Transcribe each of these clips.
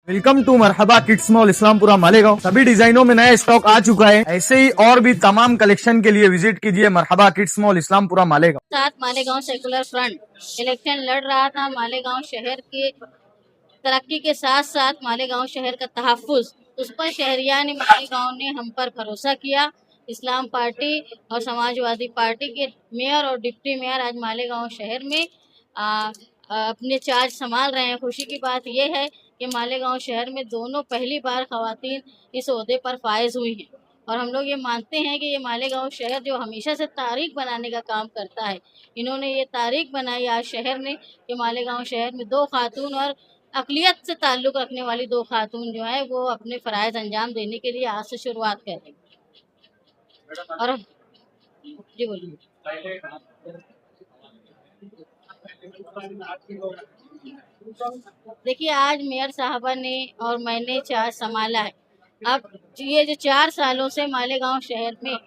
Welcome to Marhaba kids mall Islampura Malegaon. सभी डिजाइनों में नया स्टॉक आ चुका है। ऐसे ही और भी तमाम कलेक्शन के लिए विजिट कीजिए मरहबा किड्स मॉल इस्लामपुरा मालेगांव। साथ मालेगांव सेकुलर फ्रंट इलेक्शन लड़ रहा था। मालेगांव शहर की तरक्की के साथ साथ मालेगांव शहर का तहफ़्फ़ुज़, उस पर शहरियान मालेगांव ने हम पर भरोसा किया। इस्लाम पार्टी और समाजवादी पार्टी के मेयर और डिप्टी मेयर आज मालेगांव शहर में अपने चार्ज संभाल रहे हैं। खुशी की बात यह है कि मालेगांव शहर में दोनों पहली बार खवातीन इस ओहदे पर फायज हुई हैं और हम लोग ये मानते हैं कि ये मालेगांव शहर जो हमेशा से तारीख बनाने का काम करता है, इन्होंने ये तारीख बनाई आज शहर ने कि मालेगांव शहर में दो खातून और अक़लियत से ताल्लुक़ रखने वाली दो खातून जो है वो अपने फ़राइज़ अंजाम देने के लिए आज से शुरुआत करेंगी। और जी बोलिए। देखिए, आज मेयर साहबा ने और मैंने चार्ज संभाला है। अब ये जो 4 सालों से मालेगांव शहर में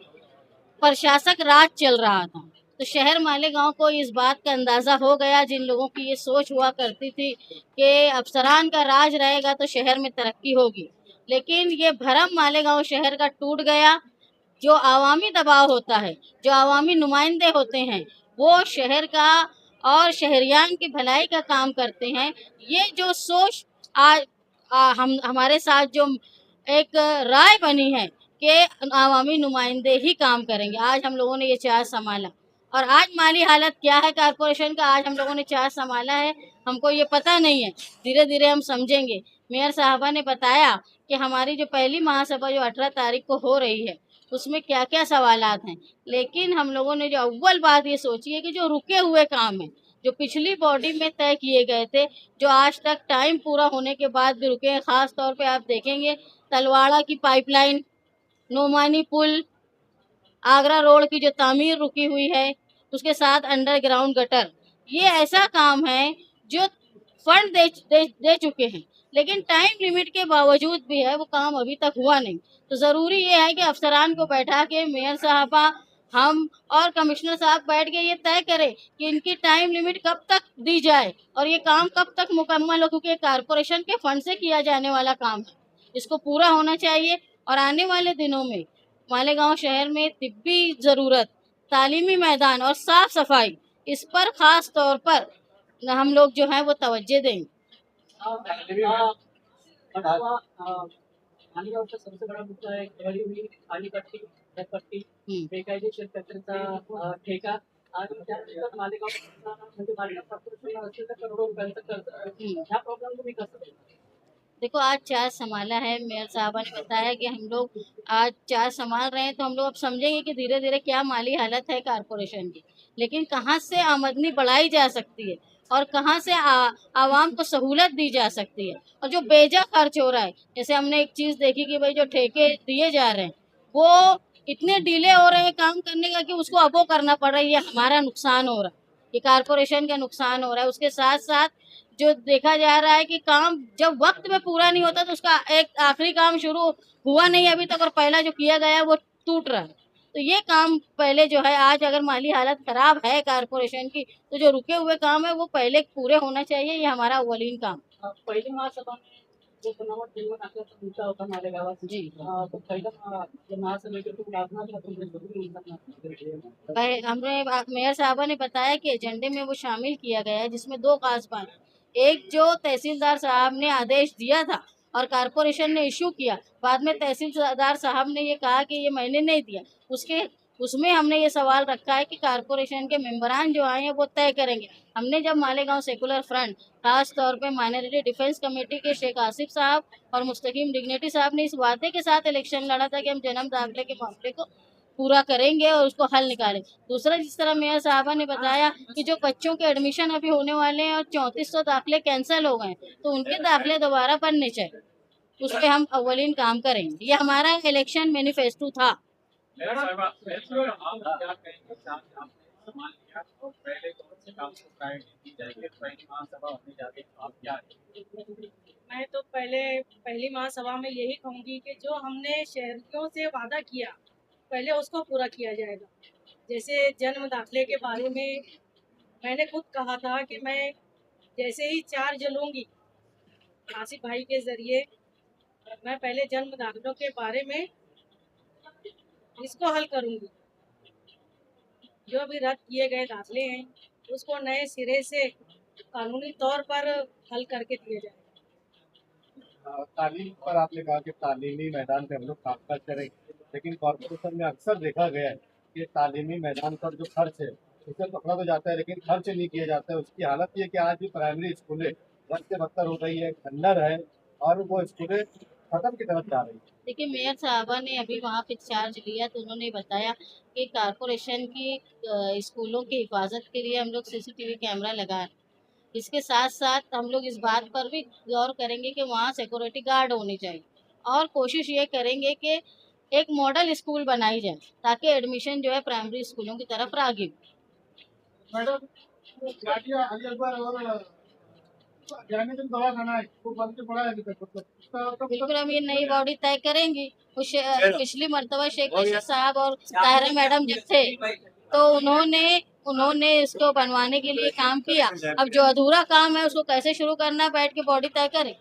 प्रशासक राज चल रहा था, तो शहर मालेगांव को इस बात का अंदाज़ा हो गया, जिन लोगों की ये सोच हुआ करती थी कि अफ़सरान का राज रहेगा तो शहर में तरक्की होगी, लेकिन ये भरम मालेगांव शहर का टूट गया। जो अवामी दबाव होता है, जो अवामी नुमाइंदे होते हैं, वो शहर का और शहरियान की भलाई का काम करते हैं। ये जो सोच आज हम हमारे साथ जो एक राय बनी है कि अवामी नुमाइंदे ही काम करेंगे। आज हम लोगों ने ये चार्ज संभाला और आज माली हालत क्या है कारपोरेशन का, आज हम लोगों ने चार्ज संभाला है, हमको ये पता नहीं है। धीरे-धीरे हम समझेंगे। मेयर साहबा ने बताया कि हमारी जो पहली महासभा जो 18 तारीख को हो रही है, उसमें क्या-क्या सवालात हैं। लेकिन हम लोगों ने जो अव्वल बात ये सोची है कि जो रुके हुए काम हैं, जो पिछली बॉडी में तय किए गए थे, जो आज तक टाइम पूरा होने के बाद भी रुके हैं, ख़ास तौर पे आप देखेंगे तलवाड़ा की पाइपलाइन, नोमानी पुल, आगरा रोड की जो तामीर रुकी हुई है, उसके साथ अंडरग्राउंड गटर, ये ऐसा काम है जो फंड दे चुके हैं, लेकिन टाइम लिमिट के बावजूद भी है वो काम अभी तक हुआ नहीं। तो ज़रूरी ये है कि अफ़सरान को बैठा के मेयर साहबा, हम और कमिश्नर साहब बैठ के ये तय करें कि इनकी टाइम लिमिट कब तक दी जाए और ये काम कब तक मुकम्मल हो, क्योंकि ये कारपोरेशन के फंड से किया जाने वाला काम है। इसको पूरा होना चाहिए और आने वाले दिनों में मालेगांव शहर में तिब्बी ज़रूरत, तालीमी मैदान और साफ़-सफ़ाई, इस पर ख़ास तौर पर हम लोग जो है वो तवज्जो देंगे। मालेगावचा सबसे बड़ा मुद्दा है खड़ी हुई खाली पट्टी, घरपट्टी, बेकायदेशीर कचऱ्याचा ठेका आणि त्यानंतर मालेगाव म्हणजे मालेगाव कॉर्पोरेशन असेल तर करोडो रुपयांचं कर्ज. ह्या प्रॉब्लेम तुम्ही कसं बघता? देखो, आज चार्ज संभाला है, मेयर साहबा ने बताया कि हम लोग आज चार्ज संभाल रहे हैं, तो हम लोग अब समझेंगे कि धीरे-धीरे क्या माली हालत है कारपोरेशन की। लेकिन कहाँ से आमदनी बढ़ाई जा सकती है और कहाँ से आवाम को सहूलत दी जा सकती है और जो बेजा खर्च हो रहा है, जैसे हमने एक चीज़ देखी कि भई जो ठेके दिए जा रहे हैं, वो इतने डिले हो रहे हैं काम करने का कि उसको अब वो करना पड़ रहा है, ये हमारा नुकसान हो रहा है, ये कारपोरेशन का नुकसान हो रहा है। उसके साथ-साथ जो देखा जा रहा है कि काम जब वक़्त में पूरा नहीं होता तो उसका एक आखिरी काम शुरू हुआ नहीं अभी तक और पहला जो किया गया है वो टूट रहा है। तो ये काम पहले जो है, आज अगर माली हालत ख़राब है कारपोरेशन की, तो जो रुके हुए काम है वो पहले पूरे होना चाहिए, ये हमारा अव्वलीन काम। पहिली महासभा में जो बनावट निर्माण असल्याचा मुद्दा होता मालेगावात. जी। तो पहिलं जे महासभेचे तुम्ही लाभणार का तुमच्या सोबत करणार? हमने मेयर साहबा ने बताया कि एजेंडे में वो शामिल किया गया है, जिसमें 2 ख़ास बात। एक जो तहसीलदार साहब ने आदेश दिया था और कारपोरेशन ने इश्यू किया, बाद में तहसीलदार साहब ने ये कहा कि ये मैंने नहीं दिया। उसमें हमने ये सवाल रखा है कि कारपोरेशन के मेंबरान जो आए हैं वो तय करेंगे। हमने जब मालेगांव सेकुलर फ्रंट, ख़ास तौर पे माइनॉरिटी डिफेंस कमेटी के शेख आसिफ साहब और मुस्तकीम डिग्निटी साहब ने इस वादे के साथ इलेक्शन लड़ा था कि हम जन्म दाखिले के मामले को पूरा करेंगे और उसको हल निकालें। दूसरा, जिस तरह मेयर साहबा ने बताया कि जो बच्चों के एडमिशन अभी होने वाले हैं और 3400 दाखिले कैंसल हो गए हैं, तो उनके दाखिले दोबारा बनने चाहिए। उस पे हम अव्वलीन काम करेंगे। ये हमारा इलेक्शन मैनिफेस्टो था। मैं तो पहली महासभा में यही कहूँगी कि जो हमने शहरियों से वादा किया, पहले उसको पूरा किया जाएगा। जैसे जन्म दाखिले के बारे में मैंने खुद कहा था कि मैं जैसे ही चार्ज लूँगी आसिफ भाई के जरिए मैं पहले जन्म दाखिलों के बारे में इसको हल करूंगी। जो भी रद्द किए गए दाखिले हैं उसको नए सिरे से कानूनी तौर पर हल करके दिए जाए। तालीम पर आपने कहा कि तालीमी मैदान पे हम लोग काम करें, लेकिन कॉर्पोरेशन में अक्सर देखा गया है कि तालीमी मैदान पर जो खर्च है उसे पकड़ा तो जाता है लेकिन खर्च नहीं किया जाता है। उसकी हालत ये कि आज भी प्राइमरी स्कूलें बद से बदतर हो गई है, खंडर है और वो स्कूलें खत्म की तरफ जा रही है। देखिए, मेयर साहबा ने अभी वहाँ पे चार्ज लिया तो उन्होंने बताया कि कारपोरेशन की स्कूलों की हिफाजत के लिए हम लोग सीसीटीवी कैमरा लगाएं। इसके साथ साथ हम लोग इस बात पर भी गौर करेंगे कि वहाँ सिक्योरिटी गार्ड होनी चाहिए और कोशिश ये करेंगे कि एक मॉडल स्कूल बनाई जाए ताकि एडमिशन जो है प्राइमरी स्कूलों की तरफ राग़िब। मैडम, गाड़ियाँ अली अकबर और जाने दिन दवा खाना है वो बंद से पड़ा है अभी तक, मतलब बिल्कुल हम ये नई बॉडी तय करेंगी। पिछली मर्तबा शेख रशीद साहब और ताहिरा मैडम जब थे तो उन्होंने इसको बनवाने के लिए काम किया। अब जो अधूरा काम है उसको कैसे शुरू करना है बैठ के बॉडी तय करें।